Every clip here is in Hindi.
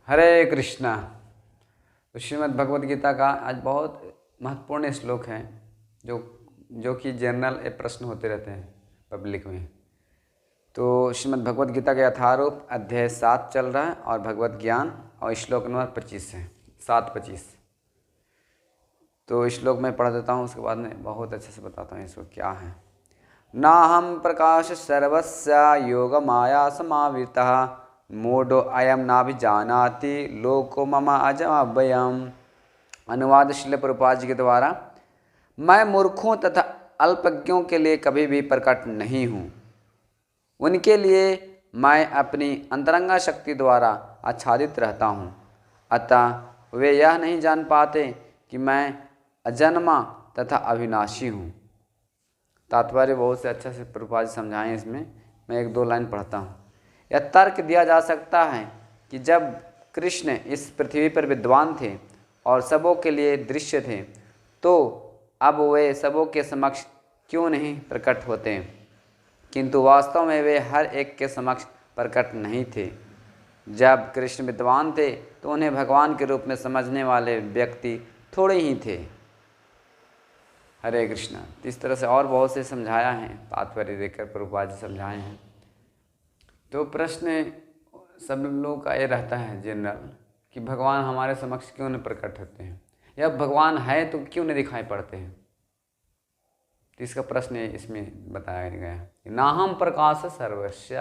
हरे कृष्णा। तो श्रीमद् भगवद गीता का आज बहुत महत्वपूर्ण श्लोक है जो कि जनरल प्रश्न होते रहते हैं पब्लिक में। तो श्रीमद् भगवद गीता का यथारूप अध्याय 7 चल रहा है और भगवत ज्ञान और श्लोक नंबर 25 है, 7-25। तो श्लोक में पढ़ देता हूँ, उसके बाद में बहुत अच्छे से बताता हूँ इसको क्या है। नाहं प्रकाश सर्वस्य योग माया समावृतः मूढ़ो अयम नाभिजानाति लोको मम अजमव्ययम्। अनुवाद श्रील प्रभुपाद जी के द्वारा। मैं मूर्खों तथा अल्पज्ञों के लिए कभी भी प्रकट नहीं हूँ। उनके लिए मैं अपनी अंतरंगा शक्ति द्वारा आच्छादित रहता हूँ, अतः वे यह नहीं जान पाते कि मैं अजन्मा तथा अविनाशी हूँ। तात्पर्य बहुत से अच्छा से प्रभुपाद जी समझाएं। इसमें मैं 1-2 लाइन पढ़ता हूँ। यह तर्क दिया जा सकता है कि जब कृष्ण इस पृथ्वी पर विद्वान थे और सबों के लिए दृश्य थे, तो अब वे सबों के समक्ष क्यों नहीं प्रकट होते, किंतु वास्तव में वे हर एक के समक्ष प्रकट नहीं थे। जब कृष्ण विद्वान थे तो उन्हें भगवान के रूप में समझने वाले व्यक्ति थोड़े ही थे। हरे कृष्णा। इस तरह से और बहुत से समझाया है, तात्पर्य देकर प्रभुपाद जी समझाए हैं। तो प्रश्न सब लोगों का ये रहता है जनरल कि भगवान हमारे समक्ष क्यों नहीं प्रकट होते हैं, या भगवान है तो क्यों नहीं दिखाई पड़ते हैं। तो इसका प्रश्न इसमें बताया गया है। नाहम प्रकाश सर्वस्य,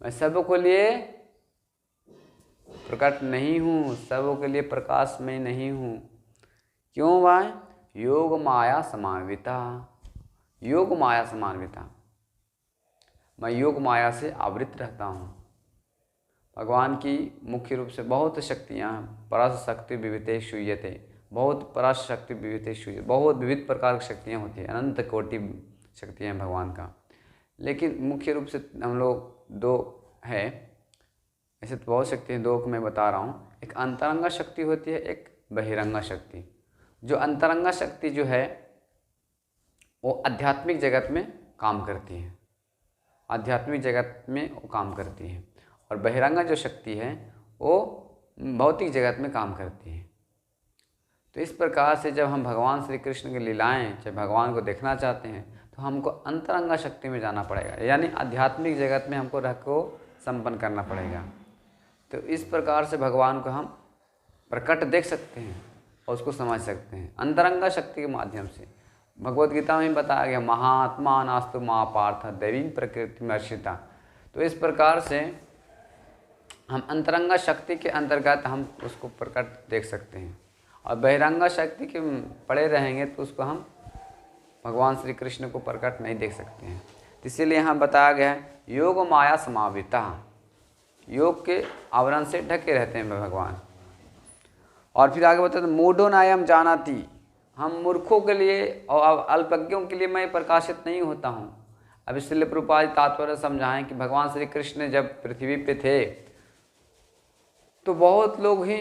मैं सबको लिए प्रकट नहीं हूँ, सबों के लिए प्रकाश में नहीं हूँ। क्यों भाई? योग माया समान्विता, योग माया समान्विता, मैं योग माया से आवृत रहता हूँ। भगवान की मुख्य रूप से बहुत शक्तियाँ, पराश शक्ति विविधे श्रूयते, बहुत पराश शक्ति विविधे श्रूयते, बहुत विविध प्रकार की शक्तियाँ होती हैं, अनंत कोटि शक्तियाँ हैं भगवान का। लेकिन मुख्य रूप से हम लोग 2 है, ऐसे तो बहुत शक्ति हैं, 2 को मैं बता रहा हूँ। एक अंतरंगा शक्ति होती है, एक बहिरंगा शक्ति। जो अंतरंगा शक्ति जो है वो आध्यात्मिक जगत में काम करती है, आध्यात्मिक जगत में वो काम करती है, और बहिरंगा जो शक्ति है वो भौतिक जगत में काम करती है। तो इस प्रकार से जब हम भगवान श्री कृष्ण की लीलाएं, चाहे भगवान को देखना चाहते हैं, तो हमको अंतरंगा शक्ति में जाना पड़ेगा, यानी आध्यात्मिक जगत में हमको रह को संपन्न करना पड़ेगा। तो इस प्रकार से भगवान को हम प्रकट देख सकते हैं और उसको समझ सकते हैं अंतरंगा शक्ति के माध्यम से। भगवद गीता में बताया गया, महात्मा नास्तु महापार्थ दैवी प्रकृति में अर्षिता। तो इस प्रकार से हम अंतरंगा शक्ति के अंतर्गत हम उसको प्रकट देख सकते हैं, और बहिरंगा शक्ति के पड़े रहेंगे तो उसको हम भगवान श्री कृष्ण को प्रकट नहीं देख सकते हैं। तो इसीलिए यहाँ बताया गया है योग माया समाविता, योग के आवरण से ढके रहते हैं भगवान। और फिर आगे बताते मूढ़ो नायम जानाति, हम मूर्खों के लिए और अल्पज्ञों के लिए मैं प्रकाशित नहीं होता हूँ। अब इसलिए प्रभुपाद तात्पर्य समझाएं कि भगवान श्री कृष्ण जब पृथ्वी पे थे तो बहुत लोग ही,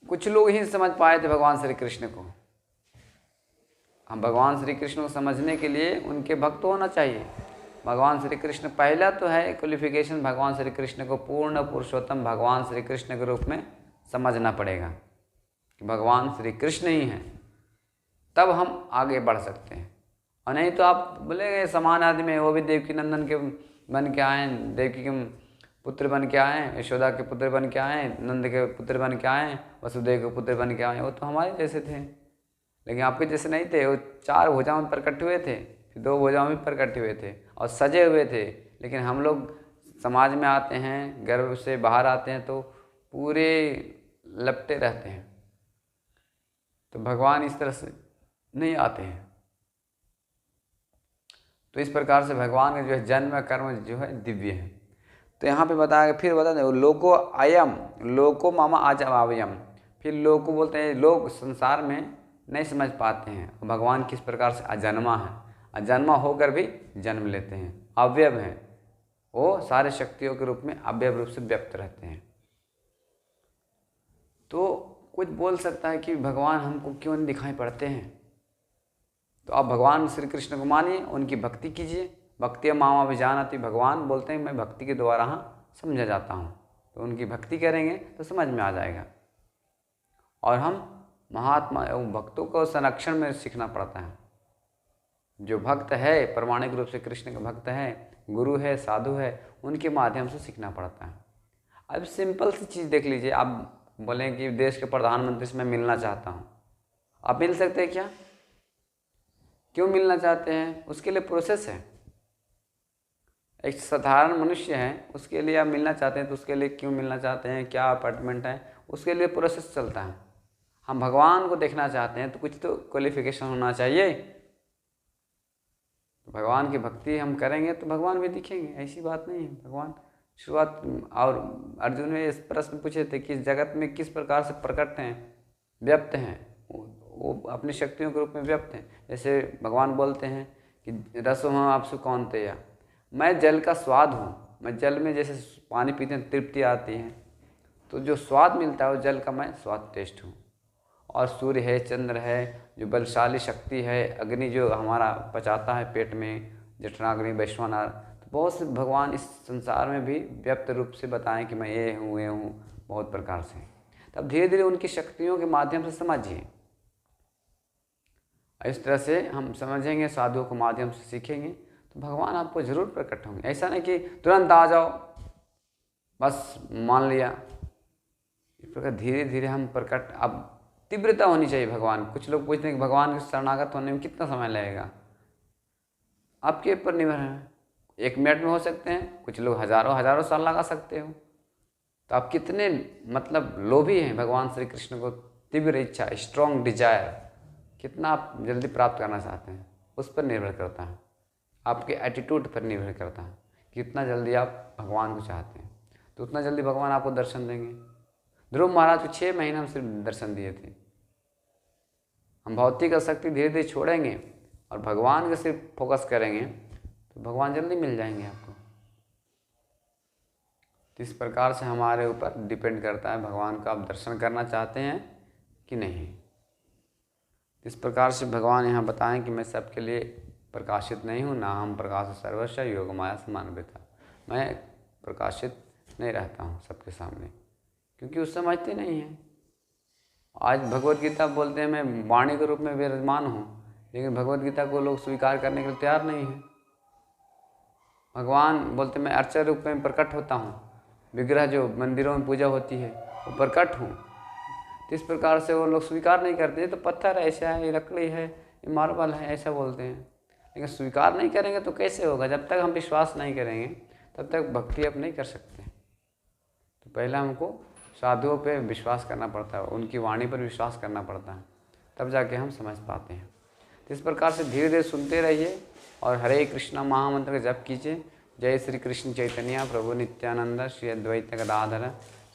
कुछ लोग ही समझ पाए थे भगवान श्री कृष्ण को। हम भगवान श्री कृष्ण को समझने के लिए उनके भक्त होना चाहिए। भगवान श्री कृष्ण पहला तो है क्वालिफिकेशन, भगवान श्री कृष्ण को पूर्ण पुरुषोत्तम भगवान श्री कृष्ण के रूप में समझना पड़ेगा कि भगवान श्री कृष्ण ही हैं, तब हम आगे बढ़ सकते हैं। और नहीं तो आप बोलेंगे समान आदमी है, वो भी देवकी नंदन के बन के आए, देवकी के पुत्र बन के आए, यशोदा के पुत्र बन के आए, नंद के पुत्र बन के आए, वसुदेव के पुत्र बन के आए, वो तो हमारे जैसे थे। लेकिन आपके जैसे नहीं थे, वो 4 भुजाओं में प्रकट हुए थे, फिर 2 भुजाओं में प्रकट हुए थे और सजे हुए थे। लेकिन हम लोग समाज में आते हैं, गर्भ से बाहर आते हैं तो पूरे लपटे रहते हैं। तो भगवान इस तरह से नहीं आते हैं। तो इस प्रकार से भगवान का जो है जन्म कर्म जो है दिव्य है। तो यहाँ पे बताया, फिर बता दें लोको अयम लोको मामा अजमव्ययम्। फिर लोको बोलते हैं लोग संसार में नहीं समझ पाते हैं भगवान किस प्रकार से अजन्मा है, अजन्मा होकर भी जन्म लेते हैं, अवयव हैं, वो सारे शक्तियों के रूप में अवयव रूप से व्यक्त रहते हैं। तो कुछ बोल सकता है कि भगवान हमको क्यों नहीं दिखाई पड़ते हैं। तो आप भगवान श्री कृष्ण को मानिए, उनकी भक्ति कीजिए। भक्ति मामा भी जानती, भगवान बोलते हैं मैं भक्ति के द्वारा समझा जाता हूँ। तो तो उनकी भक्ति करेंगे तो समझ में आ जाएगा। और हम महात्मा एवं भक्तों को संरक्षण में सीखना पड़ता है। जो भक्त है, प्रामाणिक रूप से कृष्ण का भक्त है, गुरु है, साधु है, उनके माध्यम से सीखना पड़ता है। अब सिंपल सी चीज़ देख लीजिए, आप बोलें कि देश के प्रधानमंत्री से मैं मिलना चाहता हूँ, आप मिल सकते हैं क्या? क्यों मिलना चाहते हैं? उसके लिए प्रोसेस है। एक साधारण मनुष्य है, उसके लिए आप मिलना चाहते हैं तो उसके लिए क्यों मिलना चाहते हैं, क्या अपार्टमेंट है, उसके लिए प्रोसेस चलता है। हम भगवान को देखना चाहते हैं तो कुछ तो क्वालिफिकेशन होना चाहिए। तो भगवान की भक्ति हम करेंगे तो भगवान भी दिखेंगे, ऐसी बात नहीं है। भगवान शुरुआत, और अर्जुन ने इस प्रश्न पूछे थे कि इस जगत में किस प्रकार से प्रकट हैं, व्यक्त हैं, वो अपनी शक्तियों के रूप में व्यक्त हैं। जैसे भगवान बोलते हैं कि रसो हम आपसे कौन तैया, मैं जल का स्वाद हूँ। मैं जल में जैसे पानी पीते हैं तृप्ति आती है, तो जो स्वाद मिलता है वो जल का मैं स्वाद टेस्ट हूँ। और सूर्य है, चंद्र है, जो बलशाली शक्ति है, अग्नि जो हमारा पचाता है पेट में, जठराग्नि, वैश्वानर। तो बहुत से भगवान इस संसार में भी व्यक्त रूप से बताएं कि मैं ये हूँ बहुत प्रकार से। तब धीरे धीरे उनकी शक्तियों के माध्यम से समझिए। इस तरह से हम समझेंगे, साधुओं के माध्यम से सीखेंगे तो भगवान आपको जरूर प्रकट होंगे। ऐसा नहीं कि तुरंत आ जाओ बस मान लिया। इस प्रकार धीरे धीरे हम प्रकट, अब तीव्रता होनी चाहिए भगवान। कुछ लोग पूछते हैं कि भगवान के शरणागत होने में कितना समय लगेगा, आपके ऊपर निर्भर है। 1 मिनट में हो सकते हैं, कुछ लोग हजारों साल लगा सकते हो। तो आप कितने मतलब लोभी हैं भगवान श्री कृष्ण को, तीव्र इच्छा, स्ट्रॉन्ग डिजायर, कितना आप जल्दी प्राप्त करना चाहते हैं, उस पर निर्भर करता है। आपके एटीट्यूड पर निर्भर करता है, कितना जल्दी आप भगवान को चाहते हैं, तो उतना जल्दी भगवान आपको दर्शन देंगे। ध्रुव महाराज को 6 महीने हम सिर्फ दर्शन दिए थे। हम भौतिक आसक्ति धीरे धीरे छोड़ेंगे और भगवान के सिर्फ फोकस करेंगे तो भगवान जल्दी मिल जाएंगे आपको। तो इस प्रकार से हमारे ऊपर डिपेंड करता है भगवान का आप दर्शन करना चाहते हैं कि नहीं। इस प्रकार से भगवान यहाँ बताएं कि मैं सबके लिए प्रकाशित नहीं हूँ, ना हम प्रकाश सर्वस्व योग माया समान्विता। मैं प्रकाशित नहीं रहता हूँ सबके सामने, क्योंकि वो समझते नहीं हैं। आज भगवत गीता बोलते हैं मैं वाणी के रूप में विराजमान हूँ, लेकिन भगवत गीता को लोग स्वीकार करने के लिए तैयार नहीं हैं। भगवान बोलते मैं अर्चक रूप में प्रकट होता हूँ, विग्रह जो मंदिरों में पूजा होती है वो प्रकट हूँ। तो इस प्रकार से वो लोग स्वीकार नहीं करते। तो पत्थर ऐसा है, ये लकड़ी है, ये मार्बल है, ऐसा बोलते हैं। लेकिन स्वीकार नहीं करेंगे तो कैसे होगा? जब तक हम विश्वास नहीं करेंगे तब तक भक्ति आप नहीं कर सकते। तो पहले हमको साधुओं पे विश्वास करना पड़ता है, उनकी वाणी पर विश्वास करना पड़ता है, तब जाके हम समझ पाते हैं। तो इस प्रकार से धीरे धीरे सुनते रहिए और हरे कृष्णा महामंत्र का जप कीजिए। जय श्री कृष्ण चैतन्य प्रभु नित्यानंद श्री अद्वैत गदाधर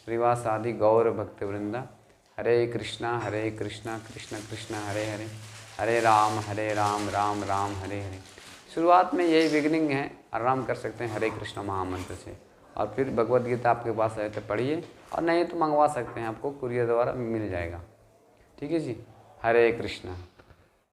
श्रीवासादि गौर भक्तवृंदा। हरे कृष्णा कृष्ण कृष्ण हरे हरे, हरे राम राम राम हरे हरे। शुरुआत में यही बिगिनिंग है, आराम कर सकते हैं हरे कृष्णा महामंत्र से। और फिर भगवत गीता आपके पास है तो पढ़िए, और नहीं तो मंगवा सकते हैं, आपको कुरियर द्वारा मिल जाएगा। ठीक है जी। हरे कृष्णा।